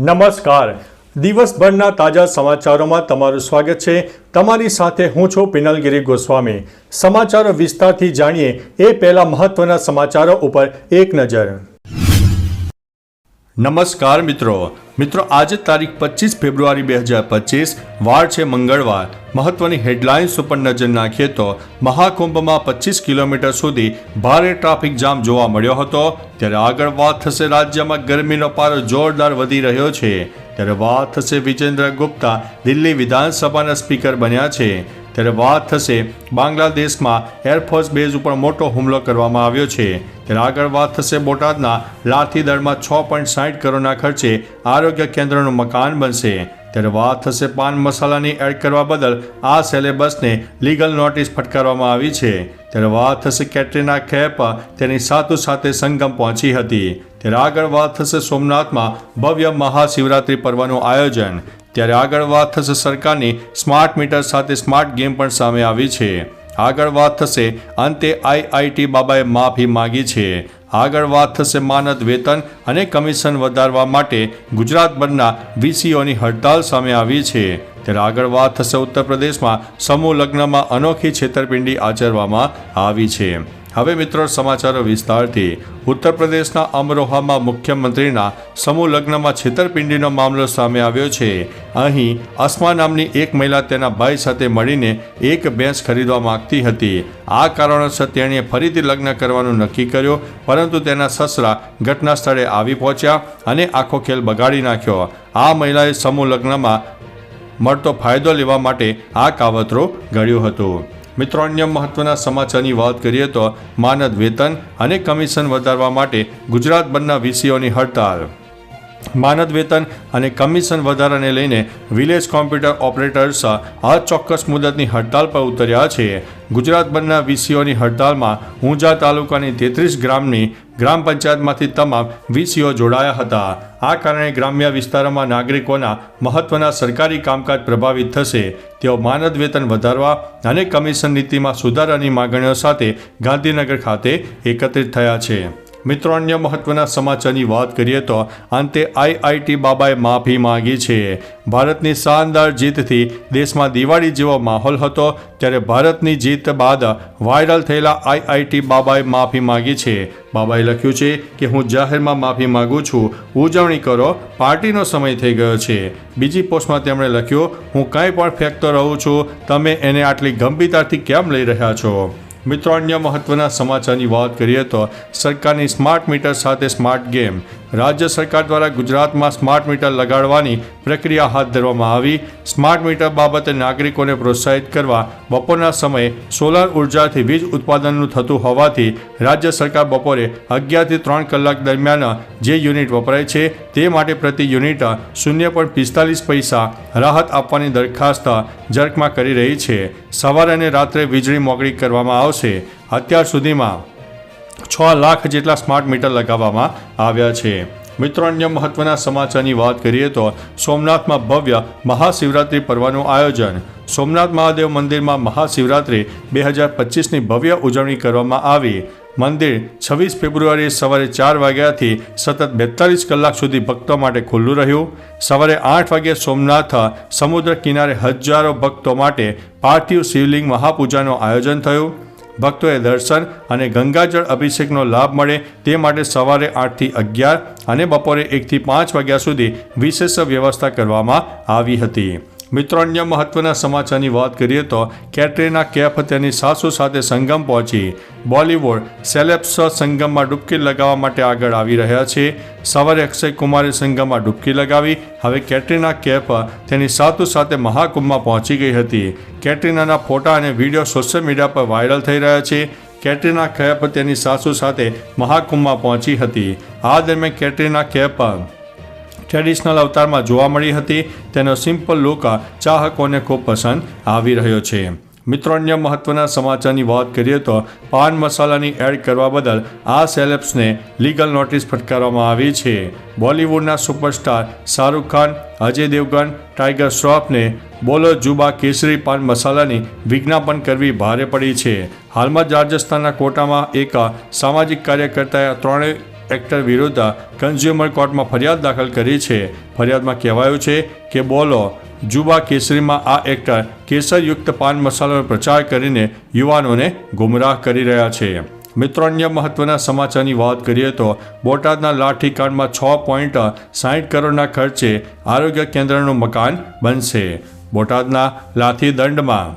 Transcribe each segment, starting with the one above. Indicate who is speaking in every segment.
Speaker 1: નમસ્કાર. દિવસભરના તાજા સમાચારોમાં તમારું સ્વાગત છે. તમારી સાથે હું છું પિનલગીરી ગોસ્વામી. સમાચારો વિસ્તારથી જાણીએ એ પહેલા મહત્વના સમાચારો ઉપર એક નજર. નમસ્કાર મિત્રો આજે તારીખ 25 ફેબ્રુઆરી 2025 વાર છે મંગળવાર. મહત્વની હેડલાઇન્સ ઉપર નજર નાખીએ તો મહાકુંભમાં 25 કિલોમીટર સુધી ભારે ટ્રાફિક જામ જોવા મળ્યો હતો. ત્યારે આગળ વાત થશે રાજ્યમાં ગરમીનો પારો જોરદાર વધી રહ્યો છે. ત્યારે વાત થશે વિજેન્દ્ર ગુપ્તા દિલ્હી વિધાનસભાના સ્પીકર બન્યા છે. ત્યારે વાત થશે બાંગ્લાદેશમાં એરફોર્સ બેઝ ઉપર મોટો હુમલો કરવામાં આવ્યો છે. ત્યારે આગળ વાત થશે બોટાદના લાઠીદળમાં 6.60 કરોડના ખર્ચે આરોગ્ય કેન્દ્રનું મકાન બનશે. ત્યારે વાત થશે પાન મસાલાની એડ કરવા બદલ આ સેલેબસને લીગલ નોટિસ ફટકારવામાં આવી છે. ત્યારે વાત થશે કેટરીના કૈફ તેની સાથે સંગમ પહોંચી હતી. ત્યારે આગળ વાત થશે સોમનાથમાં ભવ્ય મહાશિવરાત્રિ પર્વનું આયોજન. ત્યારે આગળ વાત થશે સરકારની સ્માર્ટ મીટર સાથે સ્માર્ટ ગેમ પણ સામે આવી છે. આગળ વાત થશે અંતે આઈઆઈટી બાબાએ માફી માંગી છે. આગળ વાત થશે માનદ વેતન અને કમિશન વધારવા માટે ગુજરાતભરના વીસીઓની હડતાલ સામે આવી છે. ત્યારે આગળ વાત થશે ઉત્તર પ્રદેશમાં સમૂહ લગ્નમાં અનોખી છેતરપિંડી આચરવામાં આવી છે. હવે મિત્રો સમાચારો વિસ્તારથી. ઉત્તર પ્રદેશના અમરોહામાં મુખ્યમંત્રીના સમૂહ લગ્નમાં છેતરપિંડીનો મામલો સામે આવ્યો છે. અહીં અસ્મા નામની એક મહિલા તેના ભાઈ સાથે મળીને એક ભેંસ ખરીદવા માંગતી હતી. આ કારણોસર તેણીએ ફરીથી લગ્ન કરવાનું નક્કી કર્યું, પરંતુ તેના સસરા ઘટના સ્થળે આવી પહોંચ્યા અને આખો ખેલ બગાડી નાખ્યો. આ મહિલાએ સમૂહ લગ્નમાં મળતો ફાયદો લેવા માટે આ કાવતરો ઘડ્યું હતું. મિત્રો અન્ય મહત્વના સમાચારની વાત કરીએ તો માનદ વેતન અને કમિશન વધારવા માટે ગુજરાતભરના વીસીઓની હડતાલ. માનદ વેતન અને કમિશન વધારાને લઈને વિલેજ કોમ્પ્યુટર ઓપરેટર્સ અચોક્કસ મુદતની હડતાલ પર ઉતર્યા છે. ગુજરાતભરના વીસીઓની હડતાલમાં ઊંઝા તાલુકાની 33 ગ્રામ પંચાયતમાંથી તમામ વીસીઓ જોડાયા હતા. આ કારણે ગ્રામ્ય વિસ્તારોમાં નાગરિકોના મહત્વના સરકારી કામકાજ પ્રભાવિત થશે. તેઓ માનદ વેતન વધારવા અને કમિશન નીતિમાં સુધારાની માગણીઓ સાથે ગાંધીનગર ખાતે એકત્રિત થયા છે. મિત્રો અન્ય મહત્વના સમાચારની વાત કરીએ તો અંતે આઈઆઈટી બાબાએ માફી માંગી છે. ભારતની શાનદાર જીતથી દેશમાં દિવાળી જેવો માહોલ હતો. ત્યારે ભારતની જીત બાદ વાયરલ થયેલા આઈઆઈટી બાબાએ માફી માંગી છે. બાબાએ લખ્યું છે કે હું જાહેરમાં માફી માંગુ છું, ઉજવણી કરો, પાર્ટીનો સમય થઈ ગયો છે. બીજી પોસ્ટમાં તેમણે લખ્યું, હું કંઈ પણ ફેંકતો રહું છું, તમે એને આટલી ગંભીરતાથી કેમ લઈ રહ્યા છો. મિત્રો અન્ય મહત્વના સમાચારની વાત કરીએ તો સરકારની સ્માર્ટ મીટર સાથે સ્માર્ટ ગેમ. રાજ્ય સરકાર દ્વારા ગુજરાતમાં સ્માર્ટ મીટર લગાડવાની પ્રક્રિયા હાથ ધરવામાં આવી. સ્માર્ટ મીટર બાબતે નાગરિકોને પ્રોત્સાહિત કરવા બપોરના સમયે સોલાર ઉર્જાથી વીજ ઉત્પાદનનું થતું હોવાથી રાજ્ય સરકાર બપોરે 11 થી 3 કલાક દરમિયાન જે યુનિટ વપરાય છે તે માટે પ્રતિ યુનિટ 0.45 પૈસા રાહત આપવાની દરખાસ્ત જર્કમાં કરી રહી છે. સવારે અને રાત્રે વીજળી મોકળી કરવામાં આવશે. અત્યાર સુધીમાં 6 લાખ જેટલા સ્માર્ટ મીટર લગાવવામાં આવ્યા છે. મિત્રો અન્ય મહત્વના સમાચારની વાત કરીએ તો સોમનાથમાં ભવ્ય મહાશિવરાત્રિ પર્વનું આયોજન. સોમનાથ મહાદેવ મંદિરમાં મહાશિવરાત્રિ 2025ની ભવ્ય ઉજવણી કરવામાં આવી. મંદિર 26 ફેબ્રુઆરીએ સવારે 4 વાગ્યાથી સતત 42 કલાક સુધી ભક્તો માટે ખુલ્લું રહ્યું. સવારે 8 વાગ્યે સોમનાથ સમુદ્ર કિનારે હજારો ભક્તો માટે પાર્થિવ શિવલિંગ મહાપૂજાનું આયોજન થયું. ભક્તોએ દર્શન અને ગંગાજળ અભિષેકનો લાભ મળે તે માટે સવારે 8 થી 11 અને બપોરે 1 થી 5 વાગ્યા સુધી વિશેષ વ્યવસ્થા કરવામાં આવી હતી. મિત્રો અન્ય મહત્વના સમાચારની વાત કરીએ તો કેટરીના કૈફ તેની સાસુ સાથે સંગમ પહોંચી. બોલિવૂડ સેલેબ્સ સંગમમાં ડૂબકી લગાવવા માટે આગળ આવી રહ્યા છે. સવારે અક્ષય કુમારે સંગમમાં ડૂબકી લગાવી. હવે કેટરીના કૈફ તેની સાસુ સાથે મહાકુંભમાં પહોંચી ગઈ હતી. કેટરીનાના ફોટા અને વિડીયો સોશિયલ મીડિયા પર વાયરલ થઈ રહ્યા છે. કેટરીના કૈફ તેની સાસુ સાથે મહાકુંભમાં પહોંચી હતી. આ દરમિયાન કેટરીના કૈફ ટ્રેડિશનલ અવતારમાં જોવા મળી હતી. તેનો સિમ્પલ લુક ચાહકોને ખૂબ પસંદ આવી રહ્યો છે. મિત્રો અન્ય મહત્વના સમાચારની વાત કરીએ તો પાન મસાલાની એડ કરવા બદલ આ સેલેબ્સને લીગલ નોટિસ ફટકારવામાં આવી છે. બોલિવૂડના સુપરસ્ટાર શાહરૂખ ખાન, અજય દેવગન, ટાઈગર શ્રોફને બોલો જુબા કેસરી પાન મસાલાની વિજ્ઞાપન કરવી ભારે પડી છે. હાલમાં જ રાજસ્થાનના કોટામાં એક સામાજિક કાર્યકર્તાએ એક્ટર વિરુદ્ધ કન્ઝ્યુમર કોર્ટમાં ફરિયાદ દાખલ કરી છે. ફરિયાદમાં કહેવાયું છે કે બોલો જુબા કેસરીમાં આ એક્ટર કેસરયુક્ત પાન મસાલાનો પ્રચાર કરીને યુવાનોને ગુમરાહ કરી રહ્યા છે. મિત્રો, અન્ય મહત્વના સમાચારની વાત કરીએ તો બોટાદના લાઠીકાંડમાં 6.60 કરોડના ખર્ચે આરોગ્ય કેન્દ્રનું મકાન બનશે. બોટાદના લાઠીદંડમાં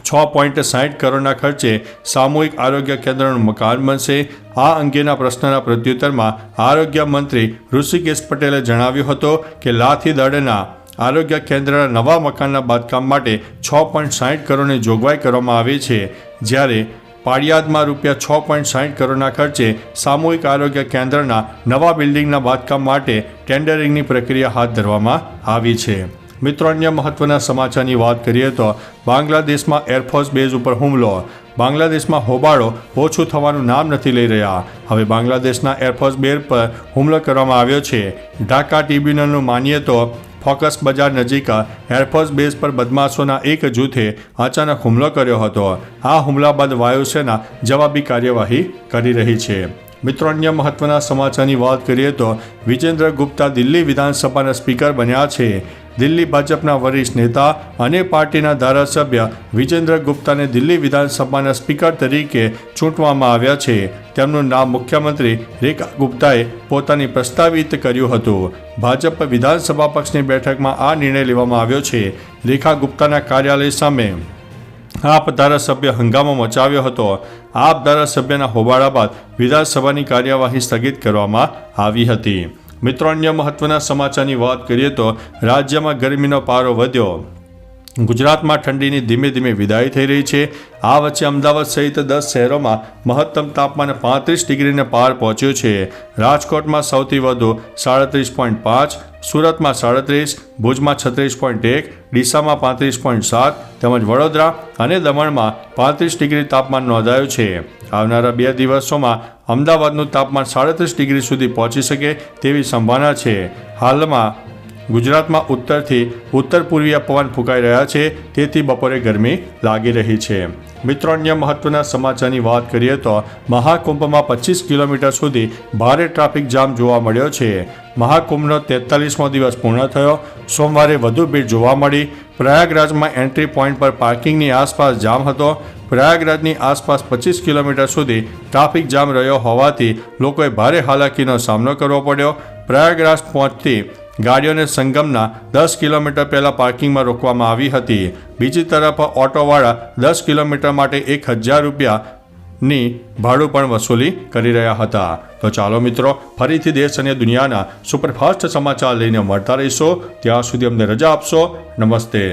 Speaker 1: 6.60 કરોડના ખર્ચે સામૂહિક આરોગ્ય કેન્દ્રનું મકાન બનશે. આ અંગેના પ્રશ્નના પ્રત્યુત્તરમાં આરોગ્ય મંત્રી ઋષિકેશ પટેલે જણાવ્યું હતું કે લાઠીદંડના આરોગ્ય કેન્દ્રના નવા મકાનના બાંધકામ માટે 6.60 કરોડની જોગવાઈ કરવામાં આવી છે, જ્યારે પાળિયાદમાં રૂપિયા 6.60 કરોડના ખર્ચે સામૂહિક આરોગ્ય કેન્દ્રના નવા બિલ્ડિંગના બાંધકામ માટે ટેન્ડરિંગની પ્રક્રિયા હાથ ધરવામાં આવી છે. મિત્રો, અન્ય મહત્વના સમાચારની વાત કરીએ તો બાંગ્લાદેશમાં એરફોર્સ બેઝ ઉપર હુમલો. બાંગ્લાદેશમાં હોબાળો ઓછું થવાનું નામ નથી લઈ રહ્યા. હવે બાંગ્લાદેશના એરફોર્સ બેઝ પર હુમલો કરવામાં આવ્યો છે. ઢાકા ટ્રિબ્યુનલનું માનીએ તો ફોકસ બજાર નજીક એરફોર્સ બેઝ પર બદમાશોના એક જૂથે અચાનક હુમલો કર્યો હતો. આ હુમલા બાદ વાયુસેના જવાબી કાર્યવાહી કરી રહી છે. મિત્રો, અન્ય મહત્વના સમાચારની વાત કરીએ તો વિજેન્દ્ર ગુપ્તા દિલ્હી વિધાનસભાના સ્પીકર બન્યા છે. દિલ્હી ભાજપના વરિષ્ઠ નેતા અને પાર્ટીના ધારાસભ્ય વિજેન્દ્ર ગુપ્તાને દિલ્હી વિધાનસભાના સ્પીકર તરીકે ચૂંટવામાં આવ્યા છે. તેમનું નામ મુખ્યમંત્રી રેખા ગુપ્તાએ પોતાની પ્રસ્તાવિત કર્યું હતું. ભાજપ વિધાનસભા પક્ષની બેઠકમાં આ નિર્ણય લેવામાં આવ્યો છે. રેખા ગુપ્તાના કાર્યાલય સામે આપ ધારાસભ્ય હંગામો મચાવ્યો હતો. આપ ધારાસભ્યના હોબાળા બાદ વિધાનસભાની કાર્યવાહી સ્થગિત કરવામાં આવી હતી. મિત્રો, અન્ય મહત્વના સમાચારની વાત કરીએ તો રાજ્યમાં ગરમીનો પારો વધ્યો. ગુજરાતમાં ઠંડીની ધીમે ધીમે વિદાય થઈ રહી છે. આ વચ્ચે અમદાવાદ સહિત 10 શહેરોમાં મહત્તમ તાપમાન 35 ડિગ્રીને પાર પહોંચ્યું છે. રાજકોટમાં સૌથી વધુ 37.5, સુરતમાં 37, ભુજમાં 36.1, ડીસામાં 35.7 તેમજ વડોદરા અને દમણમાં 35 ડિગ્રી તાપમાન નોંધાયું છે. આવનારા 2 દિવસોમાં અમદાવાદનું તાપમાન 37 ડિગ્રી સુધી પહોંચી શકે તેવી સંભાવના છે. હાલમાં ગુજરાતમાં ઉત્તરથી ઉત્તર પૂર્વીય પવન ફૂંકાઈ રહ્યા છે, તેથી બપોરે ગરમી લાગી રહી છે. મિત્રો, અન્ય મહત્વના સમાચારની વાત કરીએ તો મહાકુંભમાં 25 કિલોમીટર સુધી ભારે ટ્રાફિક જામ જોવા મળ્યો છે. મહાકુંભનો 43મો દિવસ પૂર્ણ થયો. સોમવારે વધુ ભીડ જોવા મળી. પ્રયાગરાજમાં એન્ટ્રી પોઈન્ટ પર પાર્કિંગની આસપાસ જામ હતો. પ્રયાગરાજની આસપાસ 25 કિલોમીટર સુધી ટ્રાફિક જામ રહ્યો હોવાથી લોકોએ ભારે હાલાકીનો સામનો કરવો પડ્યો. પ્રયાગરાજ પહોંચતી ગાડીઓને સંગમના 10 કિલોમીટર પહેલાં પાર્કિંગમાં રોકવામાં આવી હતી. બીજી તરફ ઓટોવાળા 10 કિલોમીટર માટે 1000 રૂપિયાની ભાડું પણ વસૂલી કરી રહ્યા હતા. તો ચાલો મિત્રો, ફરીથી દેશ અને દુનિયાના સુપરફાસ્ટ સમાચાર લઈને મળતા રહીશો. ત્યાં સુધી અમને રજા આપશો. નમસ્તે.